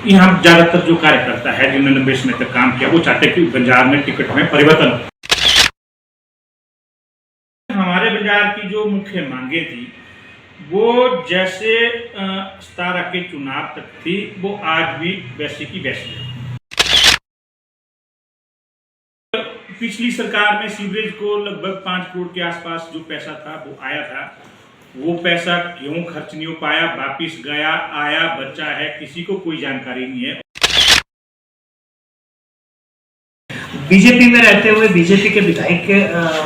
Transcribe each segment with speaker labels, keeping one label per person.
Speaker 1: यहाँ ज्यादातर जो कार्यकर्ता है जिन्होंने लंबे समय तक काम किया वो चाहते हैं कि बंजार में टिकट में परिवर्तन हो। हमारे बंजार की जो मुख्य मांगे थी वो जैसे 17 के चुनाव तक थी वो आज भी वैसे की वैसी है। पिछली सरकार में सीवरेज को लगभग 5 करोड़ के आसपास जो पैसा था वो आया था, वो पैसा क्यों खर्च नहीं हो पाया, वापिस गया, आया, बचा है, किसी को कोई जानकारी नहीं है।
Speaker 2: बीजेपी में रहते हुए बीजेपी के विधायक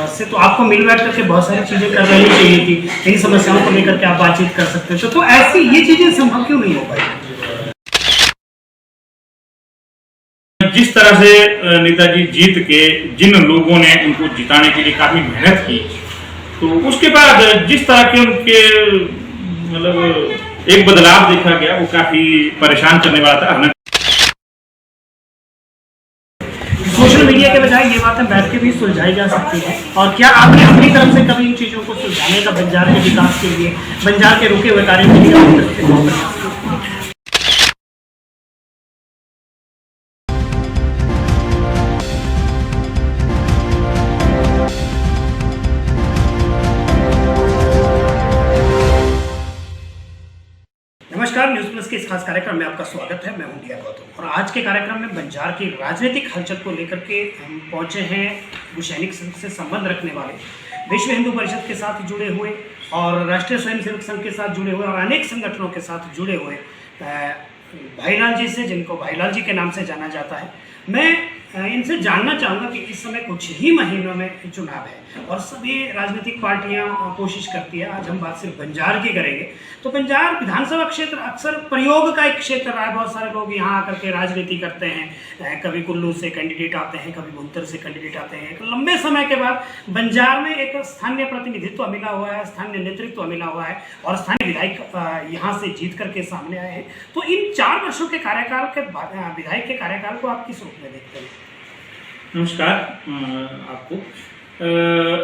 Speaker 2: से तो आपको मिल बैठ करके बहुत सारी चीजें करवानी चाहिए थी, इन समस्याओं को लेकर के आप बातचीत कर सकते थे, तो ऐसी ये चीजें संभव क्यों नहीं हो पाई?
Speaker 1: जिस तरह से नेताजी जीत के जिन लोगों ने उनको जिताने के लिए काफी मेहनत की, तो उसके बाद जिस तरह के उनके मतलब एक बदलाव देखा गया वो काफी परेशान करने वाला था।
Speaker 2: सोशल मीडिया के बजाय ये बातें बैठ के भी सुलझाई जा सकती है, और क्या आपने अपनी तरफ से कभी इन चीजों को सुलझाने का बंजार के विकास के लिए, बंजार के रुके हुए कार्यों के लिए? नमस्कार, न्यूज प्लस के इस खास कार्यक्रम में आपका स्वागत है। मैं हूं दिया गौतम, और आज के कार्यक्रम में बंजार की राजनीतिक हलचल को लेकर के हम पहुंचे हैं भूसैनिक संघ से संबंध रखने वाले, विश्व हिंदू परिषद के साथ जुड़े हुए और राष्ट्रीय स्वयंसेवक संघ के साथ जुड़े हुए और अनेक संगठनों के साथ जुड़े हुए भाईलाल जी से, जिनको भाईलाल जी के नाम से जाना जाता है। मैं इनसे जानना चाहूँगा कि इस समय कुछ ही महीनों में चुनाव है और सभी राजनीतिक पार्टियां कोशिश करती है। आज हम बात सिर्फ बंजार की करेंगे, तो बंजार विधानसभा क्षेत्र अक्सर प्रयोग का एक क्षेत्र रहा है। बहुत सारे लोग यहाँ आकर के राजनीति करते हैं, कभी कुल्लू से कैंडिडेट आते हैं, कभी भुंतर से कैंडिडेट आते हैं। लंबे समय के बाद बंजार में एक स्थानीय प्रतिनिधित्व मिला हुआ है, स्थानीय नेतृत्व मिला हुआ है और स्थानीय विधायक यहाँ से जीत करके सामने आए हैं। तो इन 4 वर्षों के कार्यकाल के विधायक के कार्यकाल को आप किस रूप में देखते हैं?
Speaker 1: नमस्कार आपको।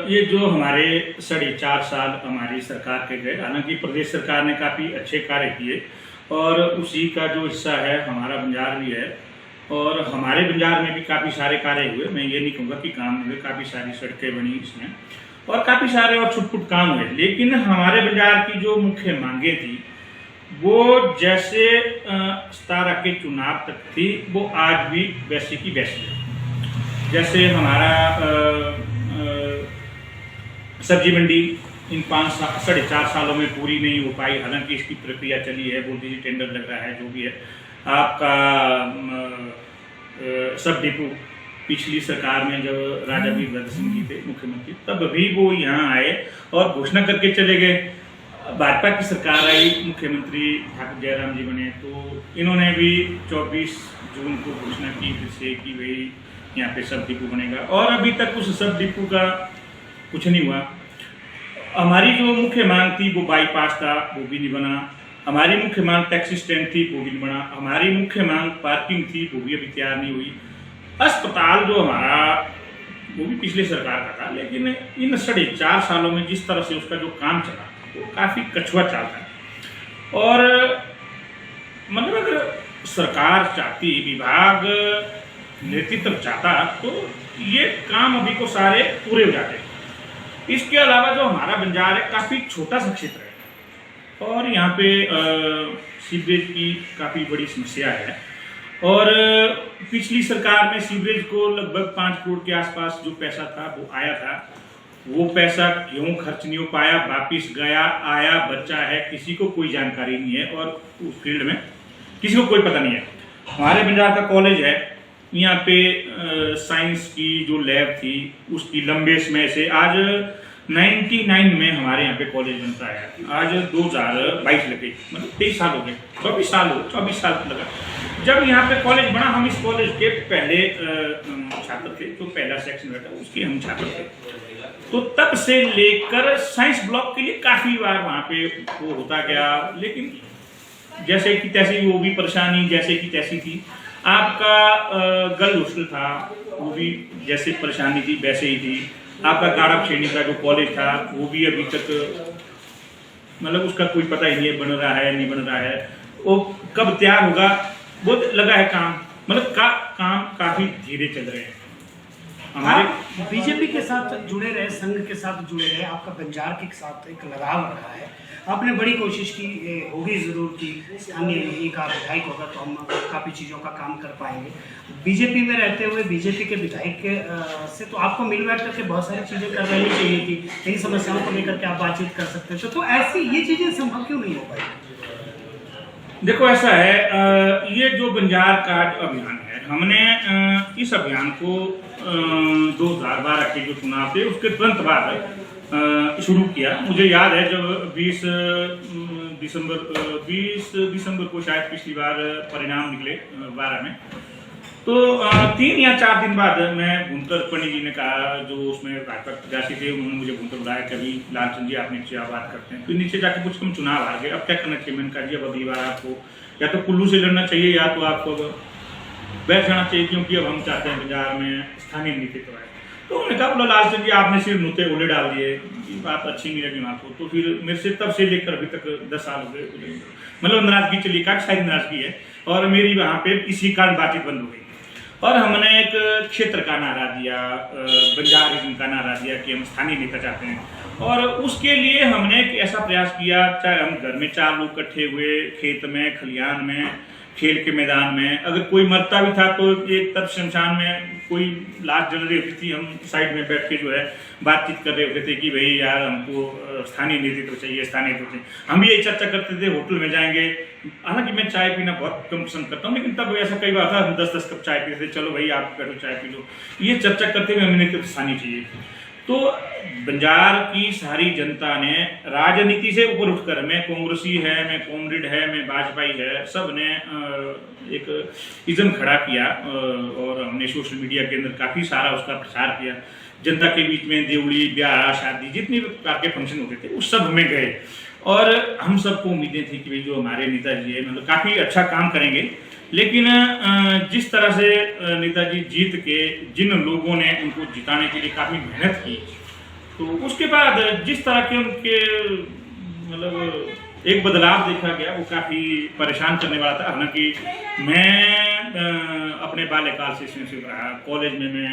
Speaker 1: ये जो हमारे 4.5 साल हमारी सरकार के गए, हालांकि प्रदेश सरकार ने काफ़ी अच्छे कार्य किए और उसी का जो हिस्सा है हमारा बंजार भी है, और हमारे बंजार में भी काफ़ी सारे कार्य हुए। मैं ये नहीं कहूँगा कि काम हुए, काफ़ी सारी सड़कें बनी इसमें और काफ़ी सारे और छुटपुट काम हुए, लेकिन हमारे बंजार की जो मुख्य मांगे थी वो जैसे 17 के चुनाव तक थी वो आज भी वैसे की वैसी है। जैसे हमारा सब्जी मंडी इन 4.5 सालों में पूरी नहीं हो पाई, हालांकि इसकी प्रक्रिया चली है, बोल दीजिए टेंडर लग रहा है, जो भी है। आपका सब डिपो पिछली सरकार में जब राजा वीरभद्र सिंह जी थे मुख्यमंत्री, तब भी वो यहाँ आए और घोषणा करके चले गए। भाजपा की सरकार आई, मुख्यमंत्री ठाकुर जयराम जी बने, तो इन्होंने भी 24 जून को घोषणा की फिर से कि भाई यहाँ पे सब डिपो बनेगा, और अभी तक उस सब डिपो का कुछ नहीं हुआ। हमारी जो मुख्य मांग थी वो बाईपास था, वो भी नहीं बना। हमारी मुख्य मांग टैक्सी स्टैंड थी, वो भी नहीं बना। हमारी मुख्य मांग पार्किंग थी, वो भी अभी तैयार नहीं हुई। अस्पताल जो हमारा वो भी पिछले सरकार का था, लेकिन इन 4.5 सालों में जिस तरह से उसका जो काम चला वो काफ़ी कछुआ चालता है। और मतलब अगर सरकार चाहती, विभाग नेतृत्व चाहता, तो ये काम अभी को सारे पूरे हो जाते। इसके अलावा जो हमारा बंजार है काफ़ी छोटा सा क्षेत्र है और यहाँ पे सीवरेज की काफ़ी बड़ी समस्या है, और पिछली सरकार में सीवरेज को लगभग 5 करोड़ के आसपास जो पैसा था वो आया था, वो पैसा क्यों खर्च नहीं हो पाया, वापिस गया, आया, बचा है, किसी को कोई जानकारी नहीं है और उस फील्ड में किसी को कोई पता नहीं है। हमारे बंजार का कॉलेज है, यहाँ पे साइंस की जो लैब थी उसकी लंबे समय से, आज 99 में हमारे यहाँ पे कॉलेज बनता है, आज 2022 लगे, मतलब 23 साल हो गए, 24 साल लगा जब यहाँ पे कॉलेज बना। हम इस कॉलेज के पहले छात्र थे, तो पहला सेक्शन बैठा उसके हम छात्र थे, तो तब से लेकर साइंस ब्लॉक के लिए काफ़ी बार वहाँ पे वो होता गया, लेकिन जैसे कि तैसी वो भी परेशानी जैसे कि तैसी थी। आपका गर्ल हॉस्टल था, वो भी जैसे परेशानी थी वैसे ही थी। आपका गाड़ा श्रेणी का जो कॉलेज था वो भी अभी तक मतलब उसका कोई पता ही नहीं है, बन रहा है नहीं बन रहा है, वो कब तैयार होगा बहुत लगा है काम, मतलब काम काफी धीरे चल रहे हैं हमारे।
Speaker 2: आप बीजेपी के साथ जुड़े रहे, संघ के साथ जुड़े रहे, आपका बंजार के साथ एक लगाव रहा है, आपने बड़ी कोशिश की होगी ज़रूर कि स्थानीय यहीं का विधायक होगा तो हम काफ़ी चीज़ों का काम कर पाएंगे। बीजेपी में रहते हुए बीजेपी के विधायक से तो आपको मिल बैठ करके बहुत सारी चीज़ें कर लेनी चाहिए थी, कई समस्याओं को लेकर के आप बातचीत कर सकते थे, तो ऐसी ये चीज़ें संभव क्यों नहीं हो पाई?
Speaker 1: देखो ऐसा है, ये जो बंजार कार्ड अभियान है, हमने इस अभियान को 2012 के जो चुनाव थे उसके तुरंत बाद शुरू किया। मुझे याद है जब 20 दिसंबर को शायद पिछली बार परिणाम निकले 12 में, तो 3 या 4 दिन बाद मैं भुंतर पंडित जी ने कहा, जो उसमें भाजपा प्रत्याशी थे, उन्होंने मुझे भुंतर बुलाया कि अभी लालचंद जी आप नीचे बात करते हैं, फिर नीचे जाके कुछ हम चुनाव हार गए, अब क्या करना चाहिए? मैंने कहा जी अब अगली बार आपको या तो कुल्लू से लड़ना चाहिए या तो आपको बैठ जाना चाहिए, क्योंकि अब हम चाहते हैं बाजार में स्थानीय नेतृत्व है। तो उन्होंने कहा बोला लालचंद जी आपने सिर्फ नुते ओले डाल दिए, बात अच्छी नहीं लगी आपको। तो फिर मेरे से तब से लेकर अभी तक 10 साल हो गए, मतलब नाराजगी चली, काफी सारी नाराजगी है, और मेरी वहाँ पे इसी कारण बातचीत बंद हो गई। और हमने एक क्षेत्र का नारा दिया, बंजारिज्म का नारा दिया कि हम स्थानीय नेता चाहते हैं, और उसके लिए हमने एक ऐसा प्रयास किया, चाहे हम घर में 4 लोग इकट्ठे हुए, खेत में, खलिहान में, खेल के मैदान में, अगर कोई मरता भी था तो एक तरफ शमशान में कोई लाश जल रही होती थी, हम साइड में बैठ के जो है बातचीत कर रहे होते थे कि भाई यार हमको स्थानीय नेतृत्व चाहिए, स्थानीय नेतृत्व चाहिए। हम भी यही चर्चा करते थे, होटल में जाएंगे, हालांकि मैं चाय पीना बहुत कम पसंद करता हूँ, लेकिन तब ऐसा कई बार था, हम 10-10 कप चाय पीते थे, चलो भाई आप बैठो चाय पी लो, ये चर्चा करते हुए हमें नेतृत्व स्थानीय चाहिए। तो बंजार की सारी जनता ने राजनीति से ऊपर उठकर, मैं कांग्रेसी है, मैं कॉमरेड है, मैं भाजपाई है, सब ने एक इज्म खड़ा किया, और हमने सोशल मीडिया के अंदर काफ़ी सारा उसका प्रचार किया। जनता के बीच में देवली, ब्याह, शादी, जितने प्रकार के फंक्शन होते थे उस सब हमें गए, और हम सबको उम्मीदें थी कि भाई जो हमारे नेताजी है मतलब काफ़ी अच्छा काम करेंगे। लेकिन जिस तरह से नेताजी जीत के, जिन लोगों ने उनको जिताने के लिए काफ़ी मेहनत की, तो उसके बाद जिस तरह के उनके मतलब एक बदलाव देखा गया वो काफ़ी परेशान करने वाला था। हालांकि मैं अपने बाल्यकाल से इसमें रहा, कॉलेज में मैं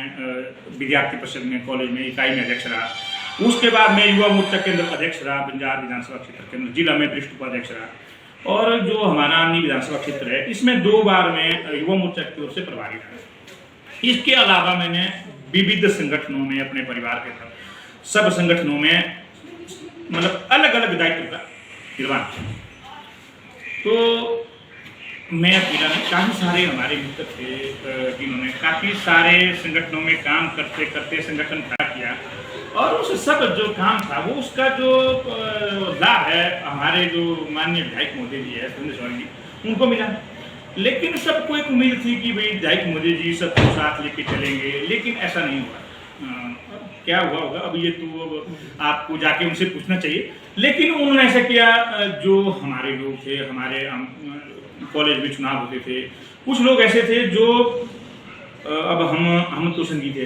Speaker 1: विद्यार्थी परिषद में, कॉलेज में इकाई में अध्यक्ष रहा, उसके बाद मैं युवा मोर्चा केंद्र अध्यक्ष रहा, बंजार विधानसभा क्षेत्र के अंदर जिला में वरिष्ठ उपाध्यक्ष रहा, और जो हमारा अन्य विधानसभा क्षेत्र है इसमें 2 बार मैं युवा मोर्चा की ओर से प्रभारी रहा। इसके अलावा मैंने विविध संगठनों में अपने परिवार के साथ सब संगठनों में मतलब अलग अलग दायित्व का निर्वहन। तो मैं अकेला नहीं, काफ़ी सारे हमारे मित्र थे जिन्होंने काफ़ी सारे संगठनों में काम करते करते संगठन खड़ा किया, और उस सब जो काम था वो उसका जो लाभ है हमारे जो माननीय विधायक महोदय जी है सुरेंद्र सौरी जी, उनको मिला। लेकिन सबको एक उम्मीद थी कि भाई विधायक महोदय जी सबको साथ लेके चलेंगे, लेकिन ऐसा नहीं हुआ। क्या हुआ होगा अब ये तो अब आपको जाके उनसे पूछना चाहिए। लेकिन उन्होंने ऐसा किया, जो हमारे लोग थे, हमारे कॉलेज में चुनाव होते थे, कुछ लोग ऐसे थे जो अब हम तो संगी थे,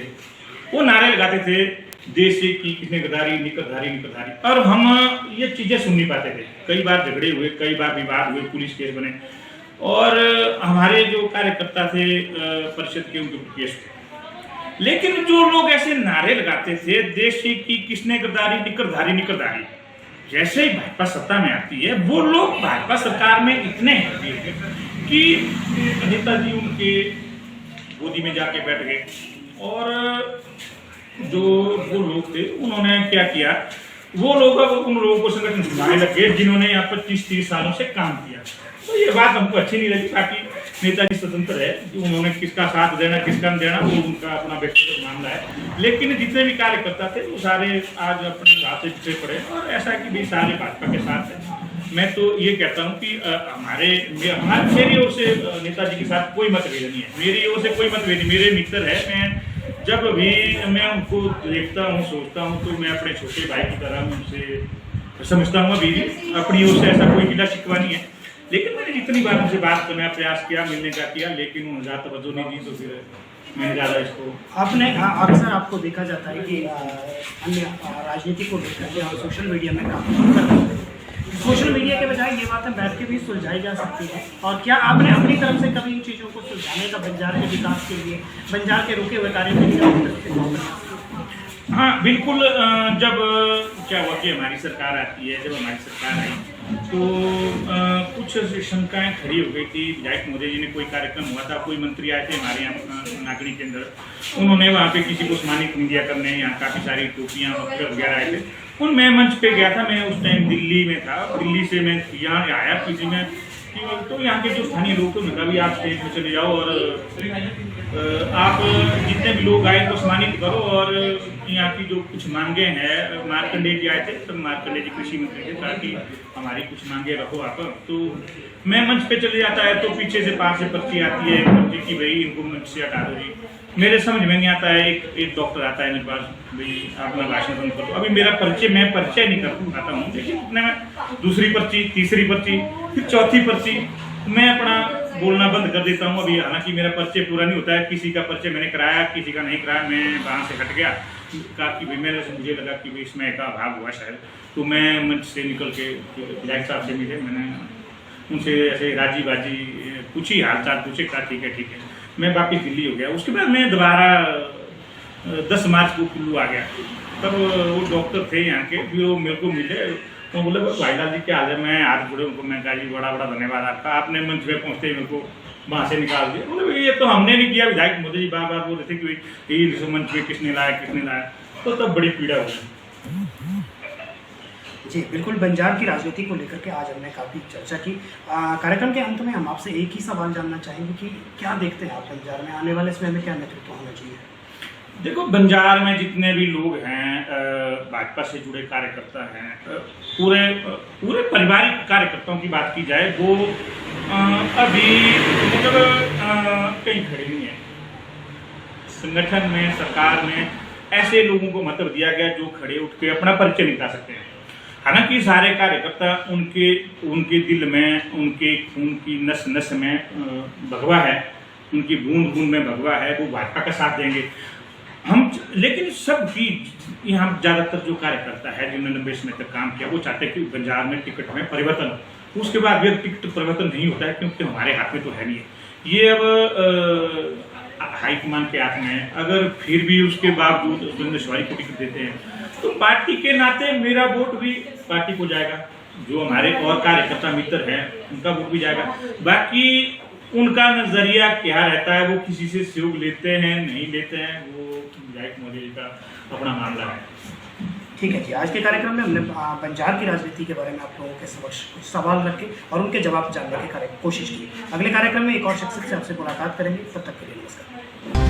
Speaker 1: वो नारे लगाते थे देश से की किसने गद्दारी, निकरधारी निकरधारी, और हम ये चीज़ें सुन नहीं पाते थे। कई बार झगड़े हुए, कई बार विवाद हुए, पुलिस केस बने, और हमारे जो कार्यकर्ता थे परिषद के उनके केस थे। लेकिन जो लोग ऐसे नारे लगाते थे देश की किसने गद्दारी, निकरधारी निकरधारी, जैसे ही भाजपा सत्ता में आती है वो लोग भाजपा सरकार में इतने हैं कि नेताजी उनके गोदी में जाके बैठ गए, और जो वो लोग थे उन्होंने क्या किया, वो लोग उन लोगों को संगठन सुनाने लगे जिन्होंने यहाँ पर 30-30 सालों से काम किया। तो ये बात हमको अच्छी नहीं लगी। बाकी नेताजी स्वतंत्र है, उन्होंने किसका साथ देना किसका नहीं देना वो उनका अपना व्यक्तिगत मामला है, लेकिन जितने भी कार्यकर्ता थे वो सारे आज अपने राह से पिछड़े पड़े, और ऐसा कि भाई सारे भाजपा के साथ हैं। मैं तो ये कहता हूँ कि मेरी ओर से नेताजी के साथ कोई मतभेद नहीं है, मेरी ओर से कोई मतभेद नहीं, मेरे मित्र है। मैं जब भी मैं उनको देखता हूँ, सोचता हूँ, तो मैं अपने छोटे भाई की तरह उनसे समझता हूँ। अभी अपनी ओर से ऐसा कोई गिला शिकवा नहीं है, लेकिन मैंने जितनी बार उनसे बात करने का प्रयास किया, मिलने का किया, लेकिन उन्होंने ज़्यादा तवज्जो नहीं दी, तो फिर मैंने ज़्यादा इसको
Speaker 2: आपने अक्सर आपको देखा जाता है कि अन्य राजनीति को लेकर के हम सोशल मीडिया में काम करते हैं, सोशल मीडिया के बजाय ये बातें बैठ के भी सुलझाई जा सकती है। और क्या आपने अपनी तरफ से कभी इन चीज़ों को सुलझाने का बंजार के विकास के लिए, बंजार के रुके हुए कार्यों के लिए?
Speaker 1: हाँ बिल्कुल। जब क्या हुआ कि हमारी सरकार आती है, जब हमारी सरकार आई तो कुछ शंकाएं खड़ी हो गई थी। विधायक महोदय जी ने कोई कार्यक्रम हुआ था, कोई मंत्री आए थे हमारे यहाँ नागरिक के अंदर, उन्होंने वहाँ पे किसी को सम्मानित मीडिया करने, यहाँ काफ़ी सारी टोपियाँ वगैरह आए थे। उन मैं मंच पे गया था, मैं उस टाइम दिल्ली में था। दिल्ली से मैं यहाँ आया किसी में, तो यहाँ के जो स्थानीय लोग थे उन्होंने कहा भी आप स्टेज में चले जाओ और आप जितने भी लोग आए तो सम्मानित करो। और यहाँ की जो कुछ मांगे हैं, मार्कंडेय जी आए थे, तब मार्कंडेय जी कृषि मंत्री थे, ताकि हमारी कुछ मांगे रखो आप। तो मैं मंच पे चले जाता है तो पीछे से पास से पर्ची आती है पर्ची की, भाई इनको मंच से हटा दो जी। मेरे समझ में नहीं आता है। एक डॉक्टर आता है मेरे पास, भाई आप अपना भाषण बंद करो। अभी मेरा मैं परिचय नहीं कर पाता हूँ, लेकिन उतने में दूसरी पर्ची, तीसरी पर्ची, फिर चौथी पर्ची, मैं अपना बोलना बंद कर देता हूँ। अभी हालांकि मेरा परिचय पूरा नहीं होता है, किसी का परिचय मैंने कराया, किसी का नहीं कराया। मैं वहाँ से हट गया, कहा कि भाई मेरे से मुझे लगा कि भाई इसमें एक भाग हुआ शायद, तो मैं मंच से निकल के विधायक साहब से मिले, मैंने उनसे ऐसे राजी बाजी पूछी, हाल चाल पूछे, कहा ठीक है। मैं वापिस दिल्ली हो गया। उसके बाद मैं दोबारा 10 मार्च को कुल्लू आ गया। तब वो डॉक्टर थे यहाँ के, फिर वो मेरे को मिले, तो बोले भाई लाल जी क्या हाल है। मैं हाथ जुड़े उनको, मैं कहा जी बड़ा धन्यवाद आपका, आपने मंच पे पहुँचते ही मेरे को वहाँ से निकाल दिया। बोले ये तो हमने नहीं किया, विधायक मोदी जी बार बोल रहे थे कि ये मंच पे किसने लाया। तो तब बड़ी पीड़ा हुई।
Speaker 2: जी बिल्कुल, बंजार की राजनीति को लेकर के आज हमने काफ़ी चर्चा की। कार्यक्रम के अंत में हम आपसे एक ही सवाल जानना चाहेंगे कि क्या देखते हैं आप बंजार में आने वाले समय में क्या नेतृत्व होना चाहिए?
Speaker 1: देखो, बंजार में जितने भी लोग हैं, भाजपा से जुड़े कार्यकर्ता हैं, पूरे पारिवारिक कार्यकर्ताओं की बात की जाए, वो अभी मतलब कहीं खड़े नहीं है। संगठन में, सरकार में ऐसे लोगों को महत्व दिया गया जो खड़े उठ के अपना परिचय निकाल सकते हैं। हालांकि सारे कार्यकर्ता, उनके दिल में, उनके खून की नस नस में भगवा है, उनकी बूंद बूंद में भगवा है, वो भाजपा का साथ देंगे हम। लेकिन सबकी यहाँ ज़्यादातर जो कार्यकर्ता है जिन्होंने लंबे समय तक काम किया, वो चाहते हैं कि बंजार में टिकट में परिवर्तन हो। उसके बाद भी टिकट परिवर्तन नहीं होता है, क्योंकि हमारे हाथ में तो है नहीं है ये। अब हाईकमान के हाथ में है। अगर फिर भी उसके बावजूद सुरेंद्र तिवारी को टिकट देते हैं तो पार्टी के नाते मेरा वोट भी पार्टी को जाएगा। जो हमारे और कार्यकर्ता मित्र हैं उनका वोट भी जाएगा। बाकी उनका नजरिया क्या रहता है, वो किसी से सहयोग लेते हैं नहीं लेते हैं, वो विधायक महोदय जी का अपना मामला है।
Speaker 2: ठीक है जी, आज के कार्यक्रम में हमने बंजार की राजनीति के बारे में आप लोगों के समक्ष कुछ सवाल रखे और उनके जवाब जानने की कोशिश की। अगले कार्यक्रम में एक और शख्सियत से आपसे मुलाकात करेंगे। तब तक के लिए नमस्कार।